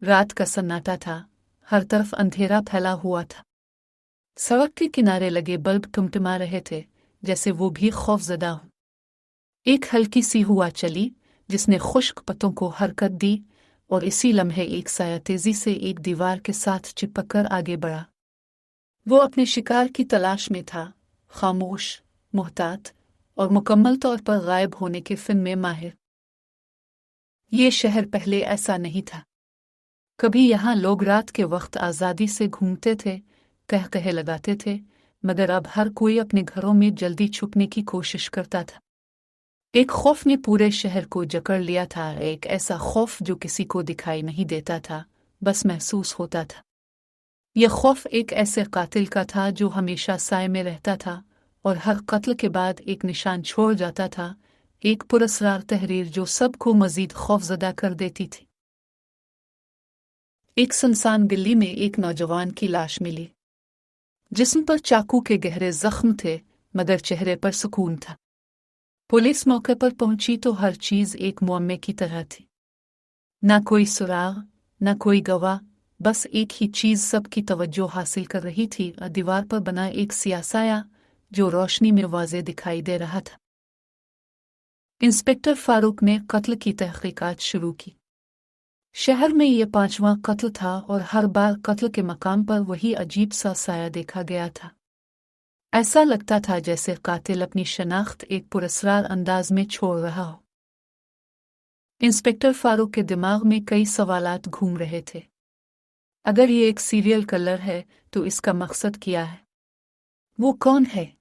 रात का सन्नाटा था, हर तरफ अंधेरा फैला हुआ था। सड़क के किनारे लगे बल्ब टिमटिमा रहे थे, जैसे वो भी खौफजदा हो। एक हल्की सी हवा चली, जिसने खुश्क पत्तों को हरकत दी, और इसी लम्हे एक साया तेजी से एक दीवार के साथ चिपककर आगे बढ़ा। वो अपने शिकार की तलाश में था, खामोश, मुहतात और मुकम्मल तौर पर गायब होने के फिन में माहिर। ये शहर पहले ऐसा नहीं था। कभी यहाँ लोग रात के वक्त आज़ादी से घूमते थे, कहकहे लगाते थे, मगर अब हर कोई अपने घरों में जल्दी छुपने की कोशिश करता था। एक खौफ ने पूरे शहर को जकड़ लिया था, एक ऐसा खौफ जो किसी को दिखाई नहीं देता था, बस महसूस होता था। यह खौफ एक ऐसे कातिल का था जो हमेशा साए में रहता था और हर कत्ल के बाद एक निशान छोड़ जाता था, एक पुरस्रार तहरीर जो सबको मजीद खौफजदा कर देती थी। एक सुनसान गली में एक नौजवान की लाश मिली, जिस्म पर चाकू के गहरे जख्म थे, मगर चेहरे पर सुकून था। पुलिस मौके पर पहुंची तो हर चीज एक मुअम्मे की तरह थी। न कोई सुराग, न कोई गवाह, बस एक ही चीज सबकी तवज्जो हासिल कर रही थी, दीवार पर बना एक सियासाया जो रोशनी में वाज़े दिखाई दे रहा था। इंस्पेक्टर फारूक ने कत्ल की तहकीकात शुरू की। शहर में यह 5वां कत्ल था और हर बार कत्ल के मकाम पर वही अजीब सा साया देखा गया था। ऐसा लगता था जैसे कातिल अपनी शनाख्त एक पुरस्रार अंदाज में छोड़ रहा हो। इंस्पेक्टर फारूक के दिमाग में कई सवालात घूम रहे थे। अगर ये एक सीरियल किलर है तो इसका मकसद क्या है? वो कौन है?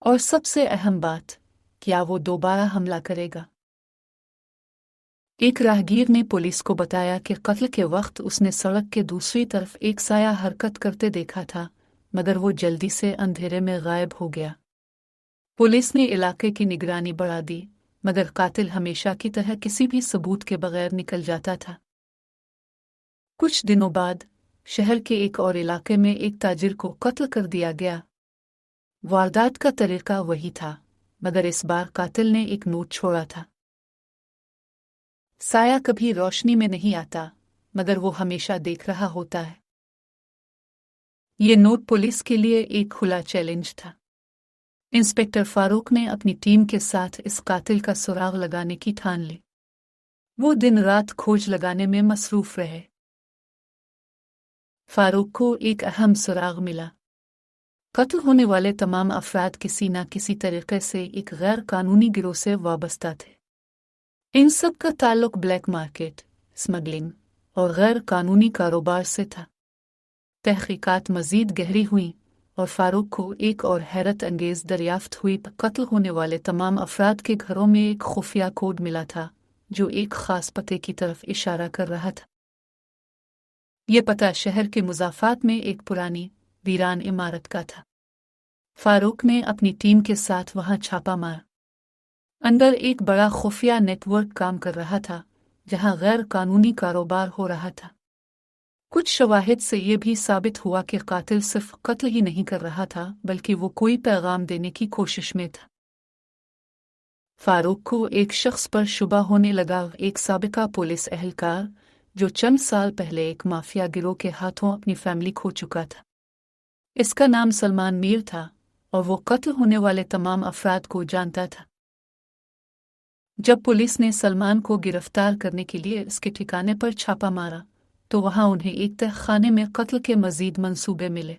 और सबसे अहम बात, क्या वो दोबारा हमला करेगा? एक राहगीर ने पुलिस को बताया कि कत्ल के वक्त उसने सड़क के दूसरी तरफ एक साया हरकत करते देखा था, मगर वो जल्दी से अंधेरे में गायब हो गया। पुलिस ने इलाके की निगरानी बढ़ा दी, मगर कातिल हमेशा की तरह किसी भी सबूत के बगैर निकल जाता था। कुछ दिनों बाद शहर के एक और इलाके में एक ताजिर को कत्ल कर दिया गया। वारदात का तरीका वही था, मगर इस बार कातिल ने एक नोट छोड़ा था। साया कभी रोशनी में नहीं आता, मगर वो हमेशा देख रहा होता है। ये नोट पुलिस के लिए एक खुला चैलेंज था। इंस्पेक्टर फारूक ने अपनी टीम के साथ इस कातिल का सुराग लगाने की ठान ली। वो दिन रात खोज लगाने में मसरूफ रहे। फारूक को एक अहम सुराग मिला। कत्ल होने वाले तमाम अफराद किसी न किसी तरीके से एक गैर कानूनी गिरोह से वाबस्ता थे। इन सब का ताल्लुक ब्लैक मार्केट, स्मगलिंग और गैर कानूनी कारोबार से था। तहकीकात मजीद गहरी हुई और फारूक को एक और हैरत अंगेज दरियाफ्त हुई। कत्ल होने वाले तमाम अफराद के घरों में एक खुफिया कोड मिला था जो एक खास पते की तरफ इशारा कर रहा था। यह पता शहर के मुज़ाफ़ात में एक पुरानी वीरान इमारत का था। फारूक ने अपनी टीम के साथ वहां छापा मारा। अंदर एक बड़ा खुफिया नेटवर्क काम कर रहा था, जहां गैर कानूनी कारोबार हो रहा था। कुछ शवाहिद से यह भी साबित हुआ कि कातिल सिर्फ कत्ल ही नहीं कर रहा था, बल्कि वो कोई पैगाम देने की कोशिश में था। फारूक को एक शख्स पर शुबा होने लगा, एक साबिका पुलिस एहलकार जो चंद साल पहले एक माफिया गिरोह के हाथों अपनी फैमिली खो चुका था। इसका नाम सलमान मीर था और वो कत्ल होने वाले तमाम अफराद को जानता था। जब पुलिस ने सलमान को गिरफ्तार करने के लिए इसके ठिकाने पर छापा मारा तो वहां उन्हें एक तहखाने में कत्ल के मजीद मंसूबे मिले।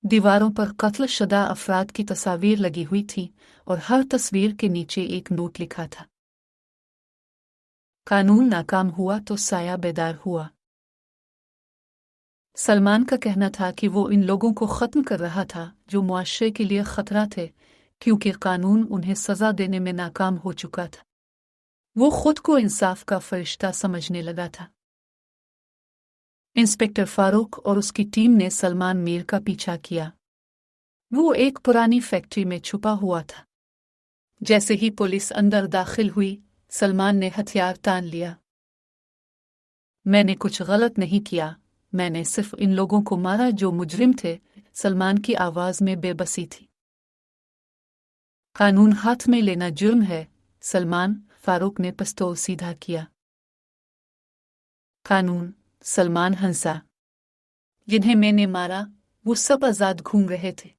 दीवारों पर कत्ल शुदा अफराद की तस्वीर लगी हुई थी और हर तस्वीर के नीचे एक नोट लिखा था। कानून नाकाम हुआ तो साया बेदार हुआ। सलमान का कहना था कि वो इन लोगों को ख़त्म कर रहा था जो मुआशरे के लिए ख़तरा थे, क्योंकि कानून उन्हें सज़ा देने में नाकाम हो चुका था। वो खुद को इंसाफ का फरिश्ता समझने लगा था। इंस्पेक्टर फारूक और उसकी टीम ने सलमान मीर का पीछा किया। वो एक पुरानी फैक्ट्री में छुपा हुआ था। जैसे ही पुलिस अंदर दाखिल हुई, सलमान ने हथियार तान लिया। मैंने कुछ गलत नहीं किया, मैंने सिर्फ इन लोगों को मारा जो मुजरिम थे। सलमान की आवाज में बेबसी थी। कानून हाथ में लेना जुर्म है, सलमान। फारूक ने पिस्तौल सीधा किया। कानून, सलमान हंसा। जिन्हें मैंने मारा वो सब आज़ाद घूम रहे थे।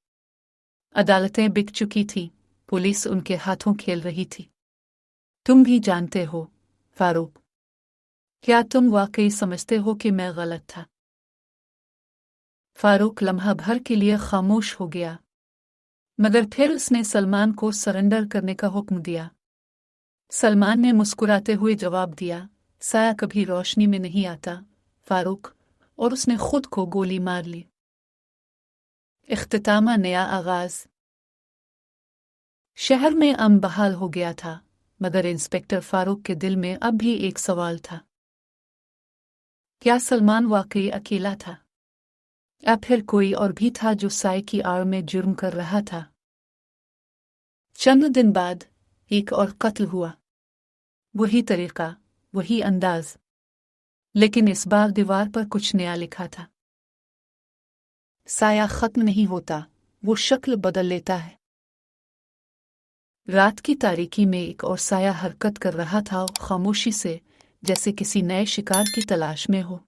अदालतें बिक चुकी थी, पुलिस उनके हाथों खेल रही थी। तुम भी जानते हो फारूक, क्या तुम वाकई समझते हो कि मैं गलत था? फारूक लम्हा भर के लिए खामोश हो गया, मगर फिर उसने सलमान को सरेंडर करने का हुक्म दिया। सलमान ने मुस्कुराते हुए जवाब दिया, साया कभी रोशनी में नहीं आता फारूक, और उसने खुद को गोली मार ली। इख्तितामा नया आगाज। शहर में अमन बहाल हो गया था, मगर इंस्पेक्टर फारूक के दिल में अब भी एक सवाल था। क्या सलमान वाकई अकेला था, या फिर कोई और भी था जो साय की आड़ में जुर्म कर रहा था? चंद दिन बाद एक और कत्ल हुआ। वही तरीका, वही अंदाज, लेकिन इस बार दीवार पर कुछ नया लिखा था। साया खत्म नहीं होता, वो शक्ल बदल लेता है। रात की तारीकी में एक और साया हरकत कर रहा था, खामोशी से, जैसे किसी नए शिकार की तलाश में हो।